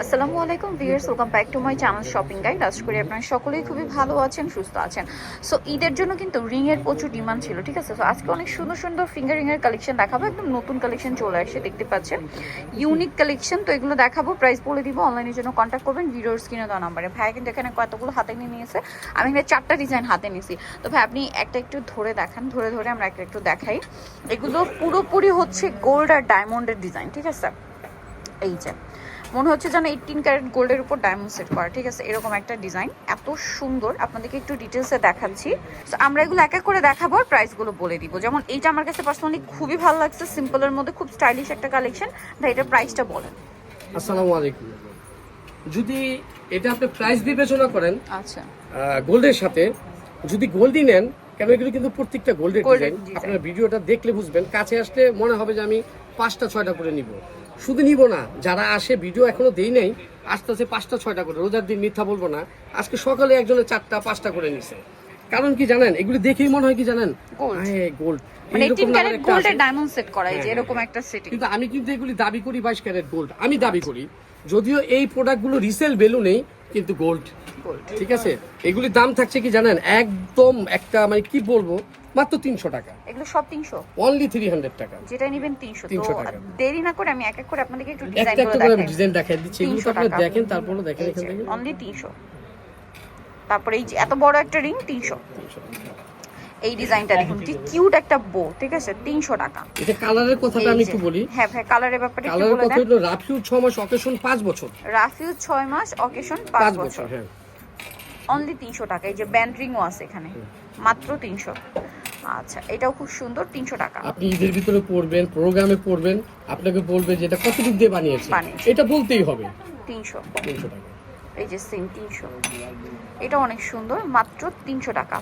আসসালামু আলাইকুম viewers, welcome back to my channel shopping guide. আশা করি আপনারা সকলেই খুবই ভালো আছেন, সুস্থ আছেন। সো ঈদের জন্য কিন্তু রিং এর প্রচুর ডিমান্ড ছিল, ঠিক আছে। সো আজকে অনেক সুন্দর সুন্দর ফিঙ্গার রিং এর কালেকশন দেখাবো। একদম নতুন কালেকশন চলে আসে, দেখতে পাচ্ছেন, ইউনিক কালেকশন। তো এগুলো দেখাবো, প্রাইস বলে দিব। অনলাইনের জন্য কন্ট্যাক্ট করবেন ভিডিওর স্ক্রিনে দেওয়া নাম্বারে। ভাই কিন্তু এখানে কতগুলো হাতে নিয়ে নিয়েছে, আমি এখানে 4টা ডিজাইন হাতে নিয়েছি। তো ভাই আপনি একটা একটু ধরে দেখান, ধরে ধরে আমরা একটা একটু দেখাই। এগুলো পুরোপুরি হচ্ছে গোল্ড আর ডায়মন্ডের ডিজাইন, ঠিক আছে। এই যে মনে হচ্ছে যেন 18 ক্যারেট গোল্ডের উপর ডায়মন্ড সেট করা, ঠিক আছে, এরকম একটা ডিজাইন, এত সুন্দর। আপনাদেরকে একটু ডিটেলসে দেখাচ্ছি। তো আমরা এগুলো এক এক করে দেখাবো আর প্রাইসগুলো বলে দিব। যেমন এইটা আমার কাছে পার্সোনালি খুবই ভালো লাগছে, সিম্পলের মধ্যে খুব স্টাইলিশ একটা কালেকশন। ভাই এটার প্রাইসটা বলেন। আসসালামু আলাইকুম। যদি এটা আপনি প্রাইস বিবেচনা করেন, আচ্ছা, গোল্ডের সাথে যদি গোল্ডই নেন, কেন এগুলো কিন্তু প্রত্যেকটা গোল্ডের ডিজাইন। আপনারা ভিডিওটা দেখলে বুঝবেন, কাছে আসলে মনে হবে যে আমি 5টা 6টা করে নিব। শুধু নিব না, যারা আসে, ভিডিও এখনো দেই নাই, আস্তে আস্তে 5টা 6টা করে, রোজার দিন মিথ্যা বলবো না, আজকে সকালে একজনে 4টা 5টা করে নিছে। কারণ কি জানেন, এগুলো দেখেই মনে হয় কি জানেন, গোল্ড, মানে 18 ক্যারেট গোল্ডের ডায়মন্ড সেট করা, এই যে এরকম একটা সেটিং। কিন্তু আমি কিন্তু এগুলি দাবি করি 22 ক্যারেট গোল্ড, আমি দাবি করি। যদিও এই প্রোডাক্টগুলো রিসেল ভ্যালু নেই, কিন্তু গোল্ড, ঠিক আছে। এগুলির দাম থাকছে কি জানেন, একদম একটা মানে কি বলবো, মাত্র 300 টাকা। এগুলো সব 300, অনলি 300 টাকা, যেটা নেবেন 300। 300 তো টাকা। দেরি না করে আমি এক এক করে আপনাদেরকে একটু একটা ডিজাইনগুলো একটা করে আমি দেখাই। ডিজাইন দেখাই দিচ্ছি, এগুলো তো আপনি দেখেন, তারপরে দেখেন এখান থেকে অনলি 300। তারপরে এই যে এত বড় একটা রিং 300। এই ডিজাইনটা দেখুন, কি কিউট একটা বো, ঠিক আছে, 300 টাকা। এটা কালারের কথাটা আমি একটু বলি। হ্যাঁ ভাই, কালারের ব্যাপারটা একটু কালারের বলে কথা দেন। হলো রাফিউ 6 মাস, অকেশন 5 বছর। রাফিউ 6 মাস, অকেশন 5 5 বছর। বছর, হ্যাঁ। অনলি 300 টাকা। এই যে ব্যান্ড রিংও আছে এখানে, মাত্র 300। আচ্ছা, এটাও খুব সুন্দর, 300 টাকা। আপনি ঈদের ভিতরে পড়বেন, প্রোগ্রামে পড়বেন, আপনাকে বলবে যে এটা কতটুকু দিয়ে বানিয়েছে, এটা বলতেই হবে। 300 টাকা। এই যে সেম 300। এটা অনেক সুন্দর, মাত্র 300 টাকা।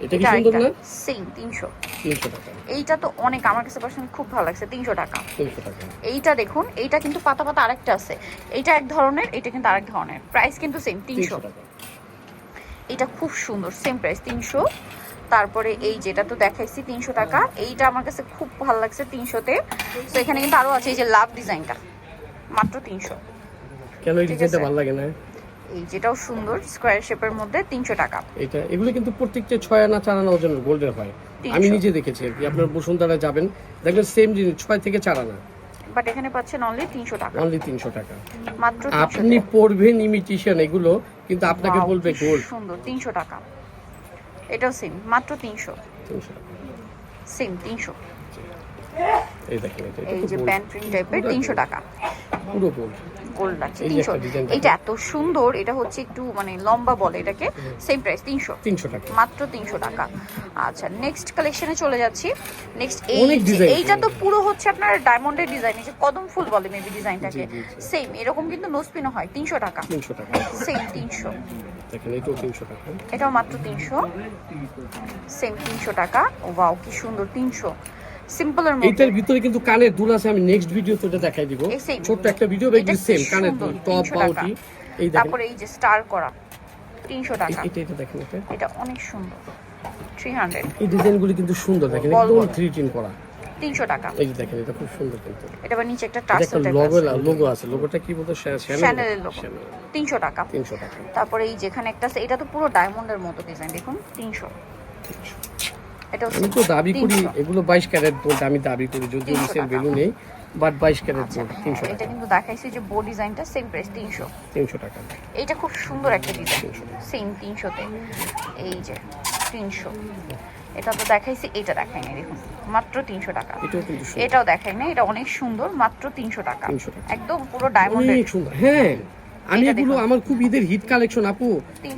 এটা কি সুন্দর না? সেম 300। 300 টাকা। এইটা তো অনেক, আমার কাছে পার্সোনালি খুব ভালো লাগছে, 300 টাকা। 300 টাকা। এইটা দেখুন, এইটা কিন্তু পাতা পাতা আরেকটা আছে, এইটা এক ধরনের, এটা কিন্তু আরেক ধরনের, প্রাইস কিন্তু সেম 300 টাকা। এটা খুব সুন্দর, সেম প্রাইস 300। তারপরে এই যেটা তো দেখাইছি 300 টাকা, এইটা আমার কাছে খুব ভালো লাগছে 300-তে। তো এখানে কিন্তু আরো আছে, এই যে লাভ ডিজাইনটা, মাত্র 300। কেন এই ডিজাইনটা ভালো লাগে না? এই যেটাও সুন্দর, স্কয়ার শেপের মধ্যে, 300 টাকা। এটা এগুলো কিন্তু প্রত্যেকটা 6 আনা 4 আনা ওজনের গোল্ডের হয়, আমি নিজে দেখেছি আর কি। আপনার বসুন্ধরা যাবেন, দেখবেন সেম জিনিস 6 থেকে 4 আনা, বাট এখানে পাচ্ছেন অনলি 300 টাকা। অনলি 300 টাকা মাত্র 300। আপনি পড়বেন ইমিটেশন এগুলো, কিন্তু আপনাকে বলবে গোল্ড। সুন্দর, 300 টাকা। এটাও সেম, মাত্র 300। 300 টাকা, সেম 300। এই দেখেন, এই যে প্যান্ট প্রিন্ট টাইপের, 300 টাকা, পুরো গোল্ড। গোল্ড আছে 300। এটা এত সুন্দর, এটা হচ্ছে একটু মানে লম্বা বলে এটাকে, সেম প্রাইস 300 টাকা, মাত্র 300 টাকা। আচ্ছা, নেক্সট কালেকশনে চলে যাচ্ছি। নেক্সট এইটা তো পুরো হচ্ছে আপনার ডায়মন্ডের ডিজাইন, এই যে কদম ফুল বলে মেবি ডিজাইনটাকে, সেম এরকম কিন্তু নোসপিনও হয়, 300 টাকা। 300 টাকা, সেম 300। দেখেন এটাও 300 টাকা, এটাও মাত্র 300, সেম 300 টাকা। ওয়াও, কি সুন্দর, 300 সিম্পলের মধ্যে। এটার ভিতরে কিন্তু কানের দুল আছে, আমি নেক্সট ভিডিওতে এটা দেখাই দিব, ছোট একটা ভিডিও, দেখবি সেম কানের দুল, টপ বাউটি। এই দেখেন, তারপরে এই যে স্টার করা, 300 টাকা। এটা দেখেন, এটা অনেক সুন্দর, 300। এই ডিজাইনগুলো কিন্তু সুন্দর, দেখেন একদম 3D করা, 300 টাকা। এই যে দেখেন, এটা খুব সুন্দর কিন্তু। এটা আবার নিচে একটা টার্সেল টাইপ লোগো, আছে, লোগো আছে, লোগোটা কি বলতো, শ্যানেলের লোগো, 300 টাকা। 300 টাকা। তারপরে এই যেখানে একটা আছে, এটা তো পুরো ডায়মন্ডের মতো ডিজাইন, দেখুন 300। এটাও আমি তো দাবি করি এগুলো 22 ক্যারেট গোল্ড, আমি দাবি করি, যদিও রিসেল ভ্যালু নেই, বাট 22 ক্যারেট গোল্ড 300 টাকা। এটা কিন্তু দেখাইছি যে বো ডিজাইনটা, সেম প্রাইস 300 টাকা। এইটা খুব সুন্দর একটা ডিজাইন, সেম 300-তে। এই যে 300। এটা তো দেখাইছি, এটা দেখাই নাই, দেখুন মাত্র 300 টাকা। এটাও দেখাই না, এটা অনেক সুন্দর, মাত্র 300 টাকা। একদম পুরো ডায়মন্ডের, অনেক সুন্দর। হ্যাঁ, আমি এগুলো, আমার খুব ঈদের হিট কালেকশন আপু।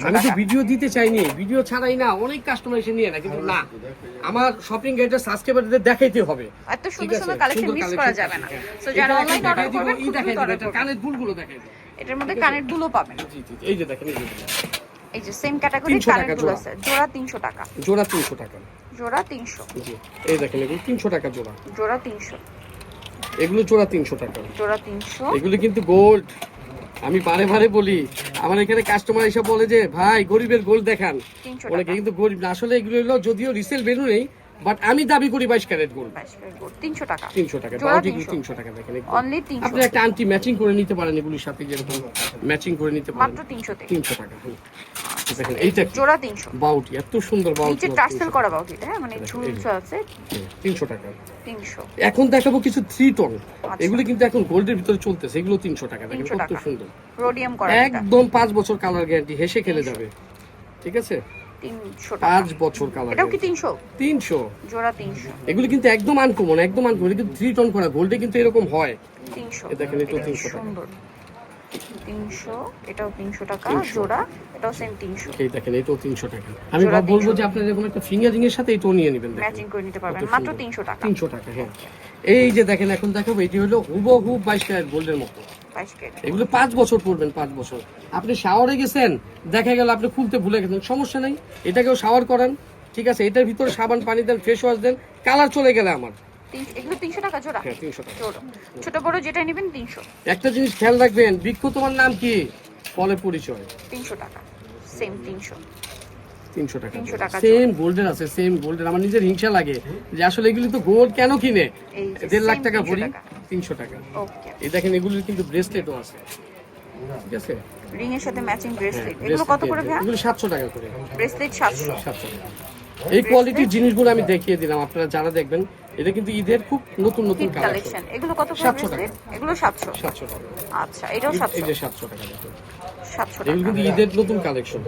আমি তো ভিডিও দিতে চাইনি, ভিডিও ছাড়াই না, অনেক কাস্টমার এসে নিয়ে না, কিন্তু না, আমার শপিং গাইডের সাবস্ক্রাইবারদের দেখাইতে হবে। এত সুন্দর সুন্দর কালেকশন মিস করা যাবে না। সো যারা অনলাইন অর্ডার করবেন, খুব দ্রুত অর্ডার করবেন। কানের দুলগুলো দেখাই দিই, এটার মধ্যে কানের দুলও পাবেন। জি জি, এই যে দেখেন, এই যে সেম ক্যাটাগরি কানের দুল আছে, জোড়া 300 টাকা। জোড়া 300 টাকা, জোড়া 300। জি, এই দেখেন, এগুলো 300 টাকা জোড়া, জোড়া 300। এগুলো জোড়া 300 টাকা, জোড়া 300। এগুলো কিন্তু গোল্ড। আমি বারে বারে বলি, আমার এখানে কাস্টমার এসে বলে যে ভাই গরিবের গোল্ড দেখান, অনেকে কিন্তু গরিব না, আসলে এগুলো হলো যদিও রিসেল ভ্যালু নেই, বাট আমি দাবি করি 22 ক্যারেট গোল্ড। 22 ক্যারেট গোল্ড 300 টাকা। 300 টাকা, জোড়া বাউটি 300 300 টাকা দেখেন। অনলি 300 আপনি একটা আন্টি ম্যাচিং করে নিতে পারেন এগুলির সাথে, যেরকম ম্যাচিং করে নিতে পারেন মাত্র 300 তে। 300 টাকা। দেখেন এইটা কি? জোড়া 300। বাউটি এত সুন্দর বাউটি, নিচে টার্সেল করা বাউটি, হ্যাঁ মানে ঝুলছ আছে। 300 টাকা। 300। এখন দেখাবো কিছু 3 টন, আচ্ছা। এগুলো কিন্তু এখন গোল্ডের ভিতরে চলতেছে, এগুলো 300 টাকা। দেখেন 300 কত টাকা। সুন্দর, রোডিয়াম করা এটা একদম 5 বছর কালার গ্যারান্টি, হেসে খেলে যাবে। ঠিক আছে, 300 টাকা। 5 বছর কালার। এটাও কি 300? 300। জোড়া 300। এগুলো কিন্তু একদম আনকমন, একদম আনকমন, কিন্তু 3 টন করা গোল্ডে কিন্তু এরকম হয়। 300। এই দেখেন, এটাও 300 টাকা। সুন্দর। 300, এটাও 300 টাকা 300 জোড়া, এটাও সেম 300। এই দেখেন, এটাও 300 টাকা। আমি জোড়া বলবো 300 যে আপনার এরকম একটা ফিঙ্গারিং এর সাথে এটাও নিয়ে নেবেন, দেখেন ম্যাচিং করে নিতে পারবেন কত মাত্র সুন্দর। 300 টাকা। 300 টাকা, হ্যাঁ। এই যে দেখেন, এখন দেখাবো, এটি হলো হুবহু 22 ক্যারেট গোল্ডের মতো। 22 ক্যারেট। এগুলো 5 বছর পড়বেন, 5 বছর। আপনি শাওয়ারে গেছেন, দেখা গেল আপনি খুলতে ভুলে গেছেন, সমস্যা নাই, এটাকেও শাওয়ার করান, ঠিক আছে, এটার ভিতরে সাবান পানি দেন, ফেস ওয়াশ দেন, কালার চলে গেলে আমার। এগুলো 300 টাকা জোড়া। হ্যাঁ, 300 টাকা। জোড়া ছোট বড় যেটা নেবেন 300। একটা জিনিস খেয়াল রাখবেন, বৃক্ষ তোমার নাম কি, ফলে পরিচয়। 300 টাকা সেম 300। 300 টাকা। 300 টাকা সেম গোল্ডের আছে, সেম গোল্ডের। আমার নিজের হিংসা লাগে যে আসলে এগুলি তো গোল্ড কেন কিনে, এই যে 1.5 লাখ same টাকা 300 ভরি, টাকা। 300 টাকা। ওকে। এই দেখেন, এগুলির কিন্তু ব্রেসলেটও আছে, ঠিক আছে। রিং এর সাথে ম্যাচিং ব্রেসলেট, হ্যাঁ, এগুলো কত bracelet করে দিয়ে ভাই? এগুলো 700 টাকা করে। ব্রেসলেট 700। 700 টাকা। এই কোয়ালিটির জিনিসগুলো আমি দেখিয়ে দিলাম, আপনারা যারা দেখবেন, এটা কিন্তু ঈদের খুব নতুন নতুন হিট কালেকশন। কালেকশন। এগুলো কত করে 700 টাকা। ব্রেসলেট? এগুলো 700। 700 টাকা। আচ্ছা, এটাও এই 700। যে 700 টাকা দেখুন, 700 এগুলো টাকা। কিন্তু ঈদের নতুন কালেকশন,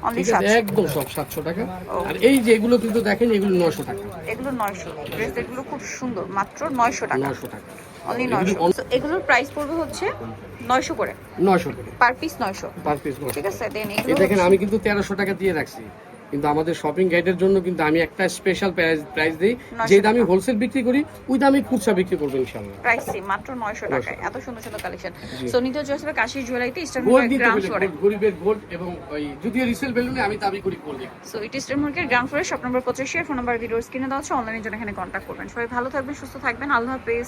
অনলি ঠিক আছে, 700। একদম সব 700 টাকা। আর এই যে এগুলো কিন্তু দেখেন, এগুলো 900 টাকা। এগুলো 900। ব্রেসলেটগুলো খুব সুন্দর, মাত্র 900 টাকা। 900 টাকা। অনলি এগুলি 900। So, এগুলোর প্রাইস পড়বে হচ্ছে 900 করে, 900 টাকা পার পিস 900। Per piece. ঠিক আছে, দেন এই এগুলো দেখেন, আমি কিন্তু 1300 টাকা দিয়ে রাখছি, কিন্তু আমাদের শপিং গাইডের জন্য কিন্তু আমি একটা স্পেশাল প্রাইস দিই, 900 যে দামে টাকা। হোলসেল বিক্রি করি ওই দামে খুচরা বিক্রি করবো ইনশাআল্লাহ। প্রাইস সেম, মাত্র 900 টাকায়। এত সুন্দর সুন্দর কালেকশন। সো নিতে চলে আসবে কাশির জুয়েলারিতে, ইস্টার্ন গোল্ড মার্কেট দিতে গ্রাউন্ড হলে ফ্লোরে। গরিবের গোল্ড, এবং ওই যদিও রিসেল ভ্যালুনে আমি দাবি করি gold. So it eastern market ground ফ্লোরে, শপ নম্বর 85, ফোন নাম্বার ভিডিওর স্ক্রিনে দেওয়া আছে, অনলাইনের জন্য এখানে কন্ট্যাক্ট করবেন। সবাই ভালো থাকবেন, সুস্থ থাকবেন, আল্লাহ হাফেজ।